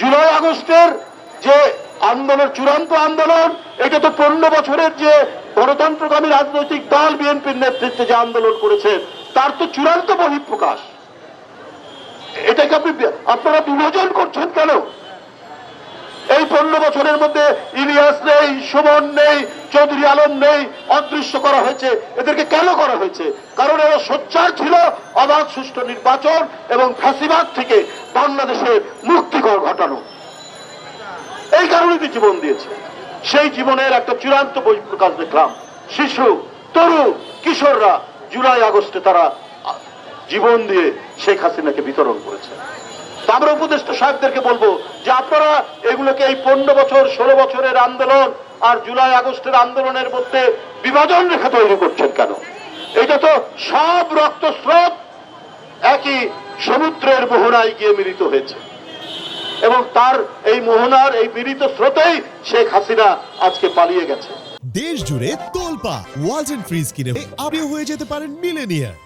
জুলাই আগস্টের যে আন্দোলন, চূড়ান্ত আন্দোলন, এটা তো 15 বছরের যে গণতন্ত্রকামী রাজনৈতিক দল বিএনপির নেতৃত্বে যে আন্দোলন করেছে তার তো চূড়ান্ত বহিঃপ্রকাশ। এটাকে আপনারা বিভাজন করছেন কেন? এই 15 বছরের মধ্যে ইলিয়াস নেই, সুমন নেই, চৌধুরী আলম নেই, অদৃশ্য করা হয়েছে। এদেরকে কেন করা হয়েছে? কারণ এরা সোচ্চার ছিল অবাধ সুষ্ঠু নির্বাচন এবং ফ্যাসিবাদ থেকে বাংলাদেশে মুক্তিকর ঘটানো। এই কারণে জীবন দিয়েছে। সেই জীবনের একটা চূড়ান্ত বহিঃপ্রকাশ দেখলাম। শিশু, তরুণ, কিশোররা জুলাই আগস্টে তারা জীবন দিয়ে শেখ হাসিনাকে বিতরণ করেছে। আমরা উপদেষ্টা সাহেবদেরকে বলবো যে আপনারা এগুলোকে এই 15 বছর 16 বছরের আন্দোলন আর জুলাই আগস্টের আন্দোলনের মধ্যে বিভাজন রেখা তৈরি করছেন কেন? এটা তো সব রক্তস্রোত একই সমুদ্রের মোহনায় গিয়ে মিলিত হয়েছে এবং তার এই মোহনার এই মিলিত স্রোতেই শেখ হাসিনা আজকে পালিয়ে গেছে। দেশ জুড়ে তোলপা ওয়ালটন ফ্রিজ কিনে আপনিও হয়ে যেতে পারেন মিলেনিয়ার।